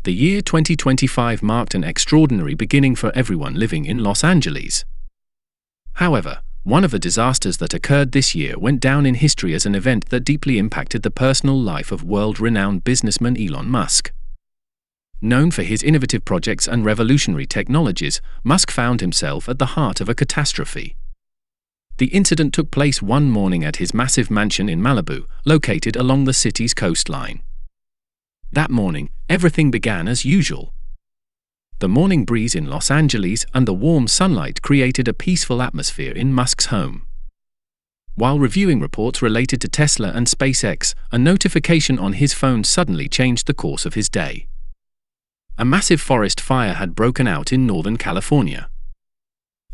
The year 2025 marked an extraordinary beginning for everyone living in Los Angeles. However, one of the disasters that occurred this year went down in history as an event that deeply impacted the personal life of world-renowned businessman Elon Musk. Known for his innovative projects and revolutionary technologies, Musk found himself at the heart of a catastrophe. The incident took place one morning at his massive mansion in Malibu, located along the city's coastline. That morning, everything began as usual. The morning breeze in Los Angeles and the warm sunlight created a peaceful atmosphere in Musk's home. While reviewing reports related to Tesla and SpaceX, a notification on his phone suddenly changed the course of his day. A massive forest fire had broken out in Northern California.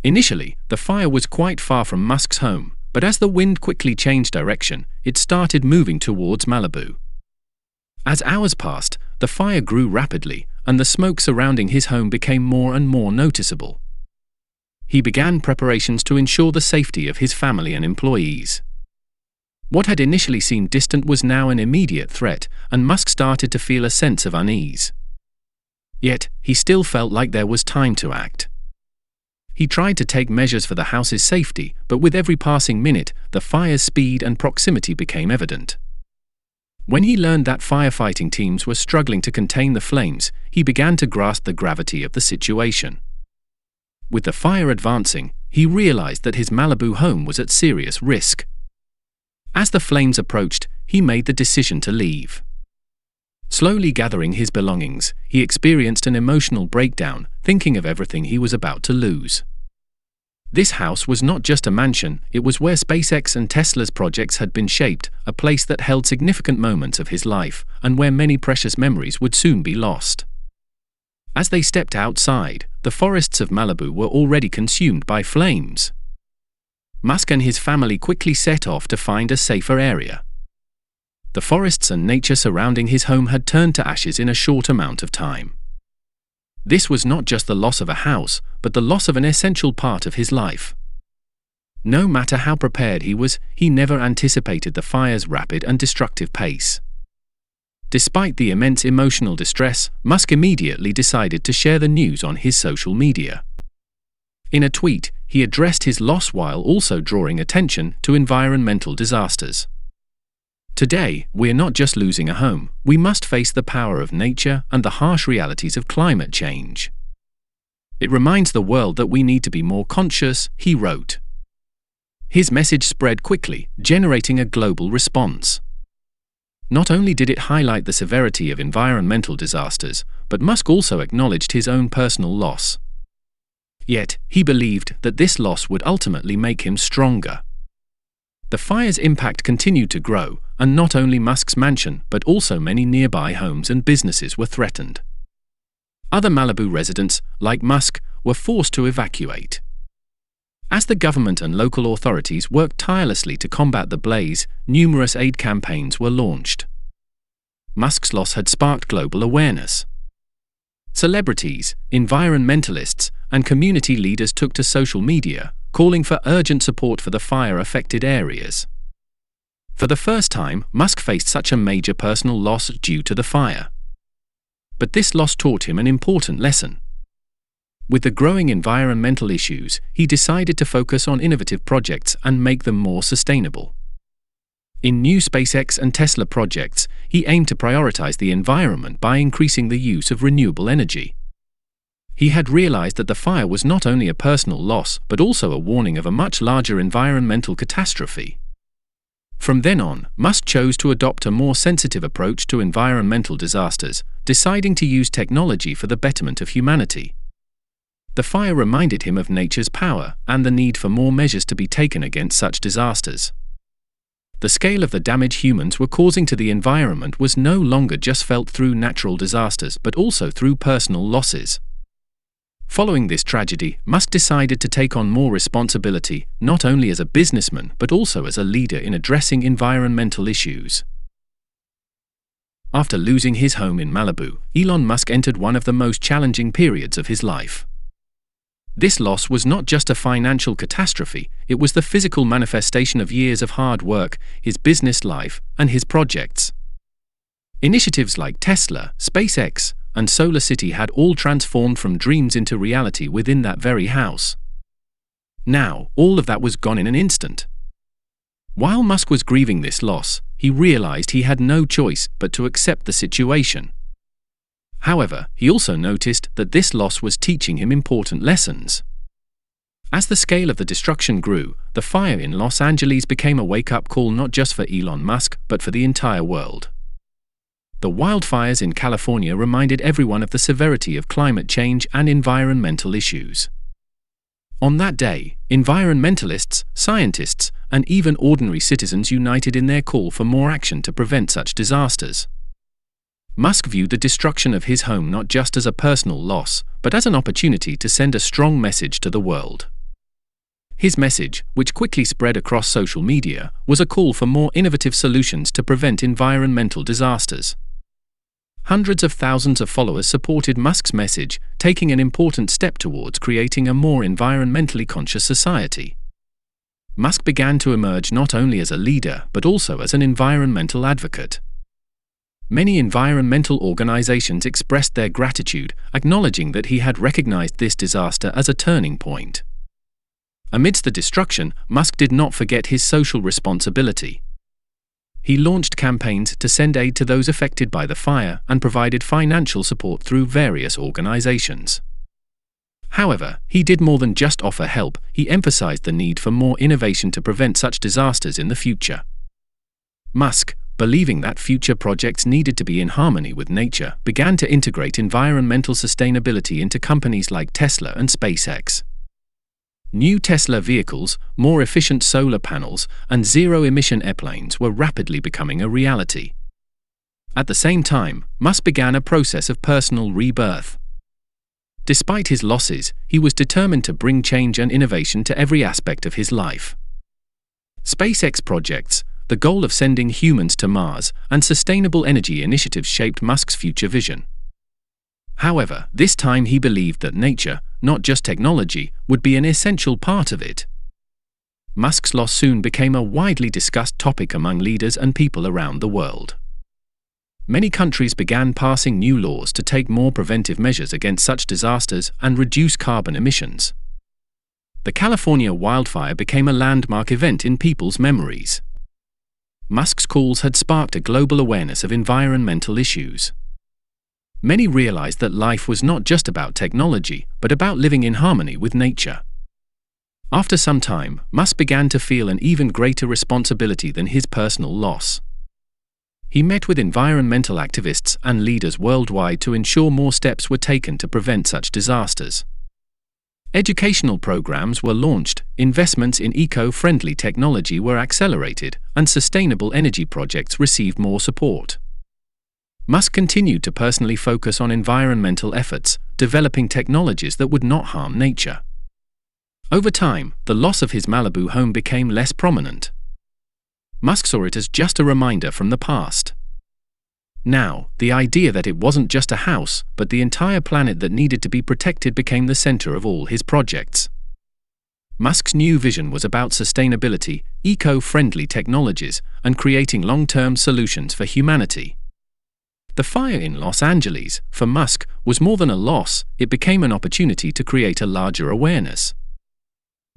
Initially, the fire was quite far from Musk's home, but as the wind quickly changed direction, it started moving towards Malibu. As hours passed, the fire grew rapidly, and the smoke surrounding his home became more and more noticeable. He began preparations to ensure the safety of his family and employees. What had initially seemed distant was now an immediate threat, and Musk started to feel a sense of unease. Yet, he still felt like there was time to act. He tried to take measures for the house's safety, but with every passing minute, the fire's speed and proximity became evident. When he learned that firefighting teams were struggling to contain the flames, he began to grasp the gravity of the situation. With the fire advancing, he realized that his Malibu home was at serious risk. As the flames approached, he made the decision to leave. Slowly gathering his belongings, he experienced an emotional breakdown, thinking of everything he was about to lose. This house was not just a mansion, it was where SpaceX and Tesla's projects had been shaped, a place that held significant moments of his life, and where many precious memories would soon be lost. As they stepped outside, the forests of Malibu were already consumed by flames. Musk and his family quickly set off to find a safer area. The forests and nature surrounding his home had turned to ashes in a short amount of time. This was not just the loss of a house, but the loss of an essential part of his life. No matter how prepared he was, he never anticipated the fire's rapid and destructive pace. Despite the immense emotional distress, Musk immediately decided to share the news on his social media. In a tweet, he addressed his loss while also drawing attention to environmental disasters. Today, we're not just losing a home, we must face the power of nature and the harsh realities of climate change. It reminds the world that we need to be more conscious, he wrote. His message spread quickly, generating a global response. Not only did it highlight the severity of environmental disasters, but Musk also acknowledged his own personal loss. Yet, he believed that this loss would ultimately make him stronger. The fire's impact continued to grow, and not only Musk's mansion but also many nearby homes and businesses were threatened. Other Malibu residents, like Musk, were forced to evacuate. As the government and local authorities worked tirelessly to combat the blaze, numerous aid campaigns were launched. Musk's loss had sparked global awareness. Celebrities, environmentalists, and community leaders took to social media, calling for urgent support for the fire-affected areas. For the first time, Musk faced such a major personal loss due to the fire. But this loss taught him an important lesson. With the growing environmental issues, he decided to focus on innovative projects and make them more sustainable. In new SpaceX and Tesla projects, he aimed to prioritize the environment by increasing the use of renewable energy. He had realized that the fire was not only a personal loss but also a warning of a much larger environmental catastrophe. From then on, Musk chose to adopt a more sensitive approach to environmental disasters, deciding to use technology for the betterment of humanity. The fire reminded him of nature's power and the need for more measures to be taken against such disasters. The scale of the damage humans were causing to the environment was no longer just felt through natural disasters but also through personal losses. Following this tragedy, Musk decided to take on more responsibility, not only as a businessman but also as a leader in addressing environmental issues. After losing his home in Malibu, Elon Musk entered one of the most challenging periods of his life. This loss was not just a financial catastrophe, it was the physical manifestation of years of hard work, his business life, and his projects. Initiatives like Tesla, SpaceX, and solar city had all transformed from dreams into reality within that very house. Now, all of that was gone in an instant. While Musk was grieving this loss, he realized he had no choice but to accept the situation. However, he also noticed that this loss was teaching him important lessons. As the scale of the destruction grew, the fire in Los Angeles became a wake-up call not just for Elon Musk, but for the entire world. The wildfires in California reminded everyone of the severity of climate change and environmental issues. On that day, environmentalists, scientists, and even ordinary citizens united in their call for more action to prevent such disasters. Musk viewed the destruction of his home not just as a personal loss, but as an opportunity to send a strong message to the world. His message, which quickly spread across social media, was a call for more innovative solutions to prevent environmental disasters. Hundreds of thousands of followers supported Musk's message, taking an important step towards creating a more environmentally conscious society. Musk began to emerge not only as a leader but also as an environmental advocate. Many environmental organizations expressed their gratitude, acknowledging that he had recognized this disaster as a turning point. Amidst the destruction, Musk did not forget his social responsibility. He launched campaigns to send aid to those affected by the fire and provided financial support through various organizations. However, he did more than just offer help. He emphasized the need for more innovation to prevent such disasters in the future. Musk, believing that future projects needed to be in harmony with nature, began to integrate environmental sustainability into companies like Tesla and SpaceX. New Tesla vehicles, more efficient solar panels, and zero-emission airplanes were rapidly becoming a reality. At the same time, Musk began a process of personal rebirth. Despite his losses, he was determined to bring change and innovation to every aspect of his life. SpaceX projects, the goal of sending humans to Mars, and sustainable energy initiatives shaped Musk's future vision. However, this time he believed that nature, not just technology, would be an essential part of it. Musk's loss soon became a widely discussed topic among leaders and people around the world. Many countries began passing new laws to take more preventive measures against such disasters and reduce carbon emissions. The California wildfire became a landmark event in people's memories. Musk's calls had sparked a global awareness of environmental issues. Many realized that life was not just about technology, but about living in harmony with nature. After some time, Musk began to feel an even greater responsibility than his personal loss. He met with environmental activists and leaders worldwide to ensure more steps were taken to prevent such disasters. Educational programs were launched, investments in eco-friendly technology were accelerated, and sustainable energy projects received more support. Musk continued to personally focus on environmental efforts, developing technologies that would not harm nature. Over time, the loss of his Malibu home became less prominent. Musk saw it as just a reminder from the past. Now, the idea that it wasn't just a house, but the entire planet that needed to be protected became the center of all his projects. Musk's new vision was about sustainability, eco-friendly technologies, and creating long-term solutions for humanity. The fire in Los Angeles, for Musk, was more than a loss. It became an opportunity to create a larger awareness.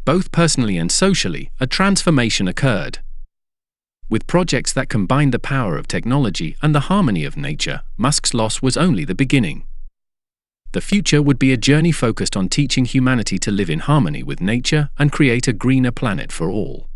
Both personally and socially, a transformation occurred. With projects that combined the power of technology and the harmony of nature, Musk's loss was only the beginning. The future would be a journey focused on teaching humanity to live in harmony with nature and create a greener planet for all.